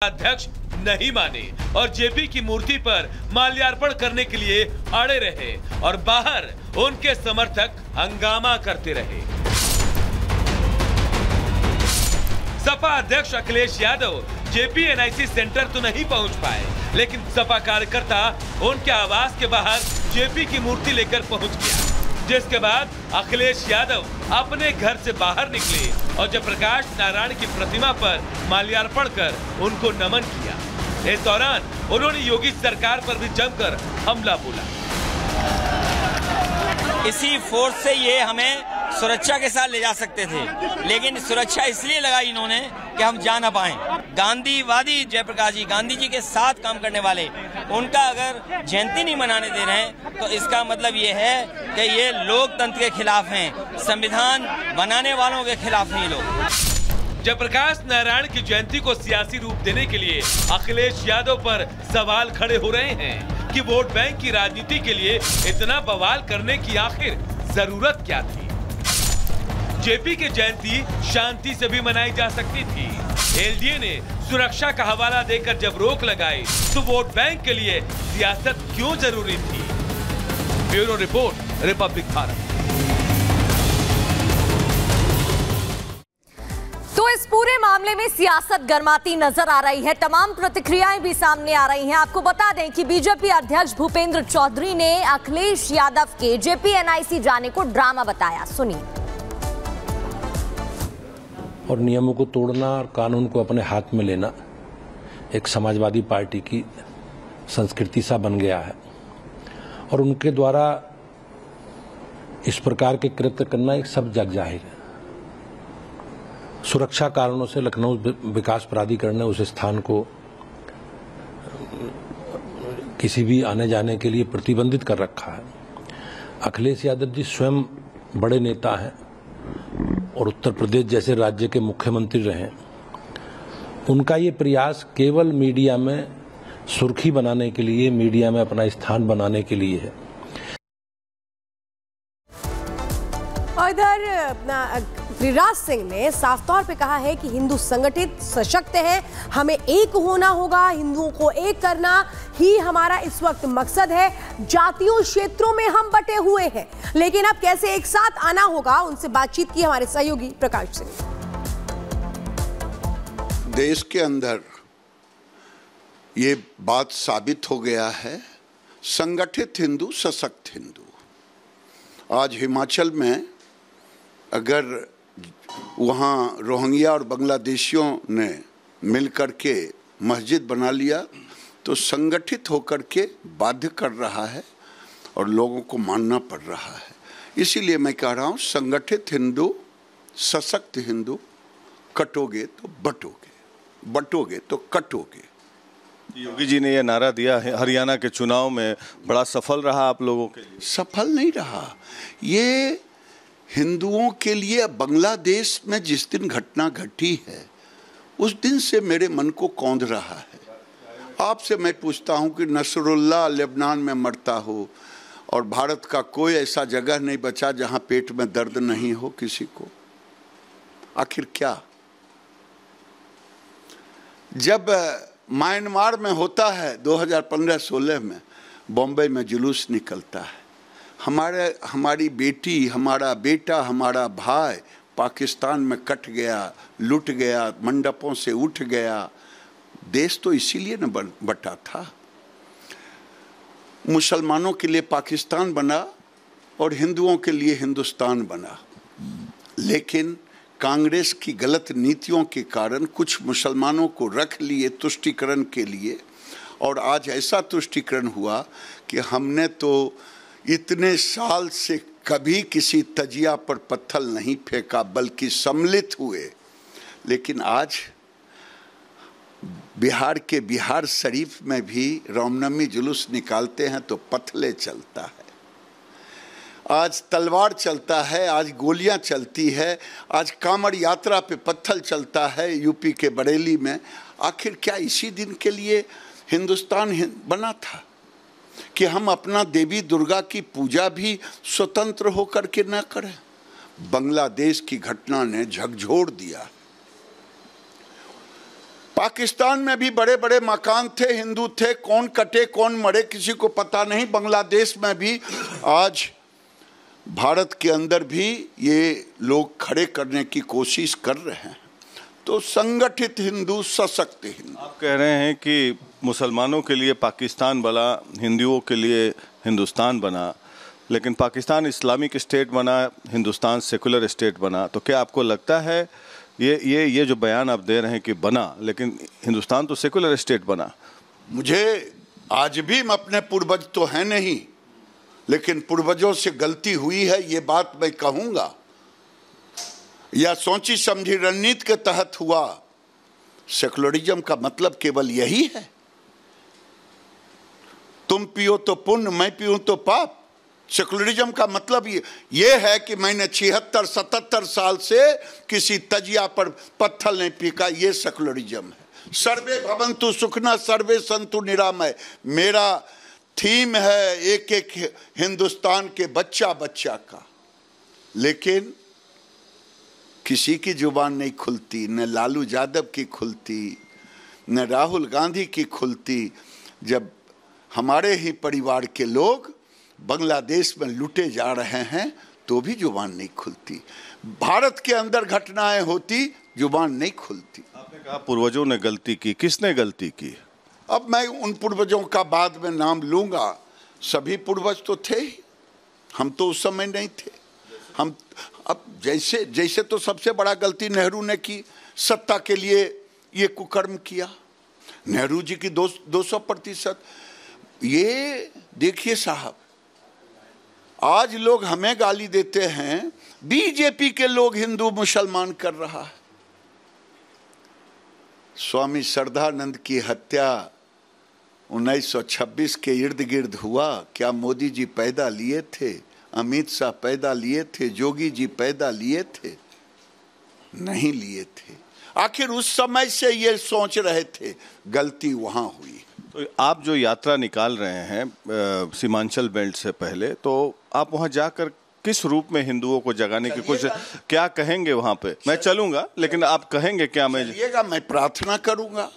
अध्यक्ष नहीं माने और जेपी की मूर्ति पर माल्यार्पण करने के लिए अड़े रहे और बाहर उनके समर्थक हंगामा करते रहे। सपा अध्यक्ष Akhilesh Yadav JP NIC centre तो नहीं पहुंच पाए, लेकिन सपा कार्यकर्ता उनके आवास के बाहर जेपी की मूर्ति लेकर पहुंच गया, जिसके बाद अखिलेश यादव अपने घर से बाहर निकले और जयप्रकाश नारायण की प्रतिमा पर माल्यार्पण कर उनको नमन किया। इस दौरान उन्होंने योगी सरकार पर भी जमकर हमला बोला। इसी फोर्स से ये हमें सुरक्षा के साथ ले जा सकते थे, लेकिन सुरक्षा इसलिए लगाई इन्होंने कि हम जा ना पाए। गांधीवादी जयप्रकाश जी, गांधी जी के साथ काम करने वाले, उनका अगर जयंती नहीं मनाने दे रहे हैं तो इसका मतलब ये है कि ये लोकतंत्र के खिलाफ हैं, संविधान बनाने वालों के खिलाफ हैं लोग। जयप्रकाश नारायण की जयंती को सियासी रूप देने के लिए अखिलेश यादव पर सवाल खड़े हो रहे हैं कि वोट बैंक की राजनीति के लिए इतना बवाल करने की आखिर जरूरत क्या थी। जेपी की जयंती शांति से भी मनाई जा सकती थी। एलडीए ने सुरक्षा का हवाला देकर जब रोक लगाई तो वोट बैंक के लिए सियासत क्यों जरूरी थी। Bureau report, Republic Bharat. तो इस पूरे मामले में सियासत गरमाती नजर आ रही है, तमाम प्रतिक्रियाएं भी सामने आ रही हैं। आपको बता दें कि बीजेपी अध्यक्ष भूपेंद्र चौधरी ने अखिलेश यादव के जेपी एनआईसी जाने को ड्रामा बताया। सुनिए। और नियमों को तोड़ना और कानून को अपने हाथ में लेना एक समाजवादी पार्टी की संस्कृति सा बन गया है और उनके द्वारा इस प्रकार के कृत्य करना एक सब जग जाहिर है। सुरक्षा कारणों से लखनऊ विकास प्राधिकरण ने उस स्थान को किसी भी आने जाने के लिए प्रतिबंधित कर रखा है। अखिलेश यादव जी स्वयं बड़े नेता हैं और उत्तर प्रदेश जैसे राज्य के मुख्यमंत्री रहे। उनका ये प्रयास केवल मीडिया में सुर्खी बनाने के लिए, मीडिया में अपना स्थान बनाने के लिए है। और इधर गिरिराज सिंह ने साफ तौर पे कहा है कि हिंदू संगठित सशक्त है, हमें एक होना होगा, हिंदुओं को एक करना ही हमारा इस वक्त मकसद है। जातियों क्षेत्रों में हम बटे हुए हैं, लेकिन अब कैसे एक साथ आना होगा, उनसे बातचीत की हमारे सहयोगी प्रकाश सिंह। देश के अंदर ये बात साबित हो गया है, संगठित हिंदू सशक्त हिंदू। आज हिमाचल में अगर वहाँ रोहिंग्या और बांग्लादेशियों ने मिलकर के मस्जिद बना लिया तो संगठित होकर के बाध्य कर रहा है और लोगों को मानना पड़ रहा है। इसीलिए मैं कह रहा हूँ, संगठित हिंदू सशक्त हिंदू, कटोगे तो बटोगे, बटोगे तो कटोगे। योगी जी ने यह नारा दिया है, हरियाणा के चुनाव में बड़ा सफल रहा आप लोगों के लिए। सफल नहीं रहा ये हिंदुओं के लिए। बांग्लादेश में जिस दिन घटना घटी है उस दिन से मेरे मन को कौंध रहा है। आपसे मैं पूछता हूं कि नसरुल्लाह लेबनान में मरता हो और भारत का कोई ऐसा जगह नहीं बचा जहां पेट में दर्द नहीं हो किसी को। आखिर क्या? जब म्यांमार में होता है 2015-16 में, बॉम्बे में जुलूस निकलता है, हमारी बेटी, हमारा बेटा, हमारा भाई पाकिस्तान में कट गया, लुट गया, मंडपों से उठ गया। देश तो इसीलिए न बटा था। मुसलमानों के लिए पाकिस्तान बना और हिंदुओं के लिए हिंदुस्तान बना, लेकिन कांग्रेस की गलत नीतियों के कारण कुछ मुसलमानों को रख लिए तुष्टीकरण के लिए, और आज ऐसा तुष्टीकरण हुआ कि हमने तो इतने साल से कभी किसी तजिया पर पत्थर नहीं फेंका बल्कि सम्मिलित हुए। लेकिन आज बिहार के बिहार शरीफ में भी रामनवमी जुलूस निकालते हैं तो पथले चलता है, आज तलवार चलता है, आज गोलियां चलती है, आज कांवड़ यात्रा पे पत्थर चलता है यूपी के बरेली में। आखिर क्या इसी दिन के लिए हिंदुस्तान बना था कि हम अपना देवी दुर्गा की पूजा भी स्वतंत्र होकर के न करें? बांग्लादेश की घटना ने झकझोर दिया। पाकिस्तान में भी बड़े बड़े मकान थे, हिंदू थे, कौन कटे कौन मरे किसी को पता नहीं। बांग्लादेश में भी, आज भारत के अंदर भी ये लोग खड़े करने की कोशिश कर रहे हैं। तो संगठित हिंदू, सशक्त हिंदू। आप कह रहे हैं कि मुसलमानों के लिए पाकिस्तान बना, हिंदुओं के लिए हिंदुस्तान बना, लेकिन पाकिस्तान इस्लामिक स्टेट बना, हिंदुस्तान सेकुलर स्टेट बना। तो क्या आपको लगता है ये जो बयान आप दे रहे हैं कि बना, लेकिन हिंदुस्तान तो सेकुलर स्टेट बना? मुझे आज भी अपने पूर्वज तो हैं नहीं, लेकिन पूर्वजों से गलती हुई है ये बात मैं कहूंगा, या सोची समझी रणनीति के तहत हुआ। सेकुलरिज्म का मतलब केवल यही है, तुम पियो तो पुण्य, मैं पीऊं तो पाप। सेकुलरिज्म का मतलब ये है कि मैंने 76-77 साल से किसी तजिया पर पत्थर नहीं पीका, ये सेकुलरिज्म है। सर्वे भवन्तु सुखिनः सर्वे सन्तु निरामय मेरा थीम है, एक एक हिंदुस्तान के बच्चा बच्चा का। लेकिन किसी की जुबान नहीं खुलती, न लालू यादव की खुलती, न राहुल गांधी की खुलती, जब हमारे ही परिवार के लोग बांग्लादेश में लुटे जा रहे हैं तो भी जुबान नहीं खुलती। भारत के अंदर घटनाएं होती, जुबान नहीं खुलती। आपने कहा पूर्वजों ने गलती की, किसने गलती की? अब मैं उन पूर्वजों का बाद में नाम लूंगा। सभी पूर्वज तो थे ही, हम तो उस समय नहीं थे। हम अब जैसे तो सबसे बड़ा गलती नेहरू ने की, सत्ता के लिए ये कुकर्म किया। नेहरू जी की 200%। ये देखिए साहब, आज लोग हमें गाली देते हैं, बीजेपी के लोग हिंदू मुसलमान कर रहा है। स्वामी श्रद्धानंद की हत्या 1926 के इर्द गिर्द हुआ। क्या मोदी जी पैदा लिए थे? अमित शाह पैदा लिए थे? जोगी जी पैदा लिए थे? नहीं लिए थे। आखिर उस समय से ये सोच रहे थे, गलती वहां हुई। तो आप जो यात्रा निकाल रहे हैं सीमांचल बेल्ट से पहले, तो आप वहां जाकर किस रूप में हिंदुओं को जगाने की कोशिश, क्या कहेंगे वहां पे? मैं चलूंगा, लेकिन आप कहेंगे क्या? मैं प्रार्थना करूंगा,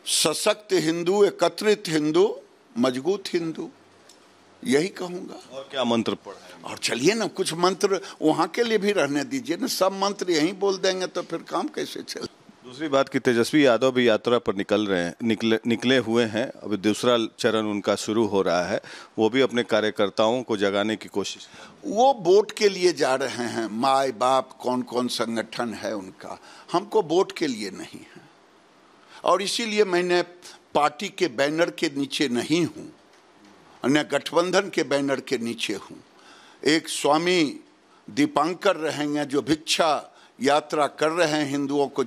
सशक्त हिंदू, एकत्रित हिंदू, मजबूत हिंदू, यही कहूंगा। और क्या मंत्र पढ़े? और चलिए ना, कुछ मंत्र वहां के लिए भी रहने दीजिए ना। सब मंत्र यहीं बोल देंगे तो फिर काम कैसे चले? दूसरी बात कि तेजस्वी यादव भी यात्रा पर निकले हुए हैं। अभी दूसरा चरण उनका शुरू हो रहा है। वो भी अपने कार्यकर्ताओं को जगाने की कोशिश, वो वोट के लिए जा रहे हैं। माए बाप कौन कौन संगठन है उनका, हमको वोट के लिए नहीं है। और इसीलिए मैंने पार्टी के बैनर के नीचे नहीं हूँ, न गठबंधन के बैनर के नीचे हूँ। एक स्वामी दीपांकर रहेंगे जो भिक्षा यात्रा कर रहे हैं हिंदुओं को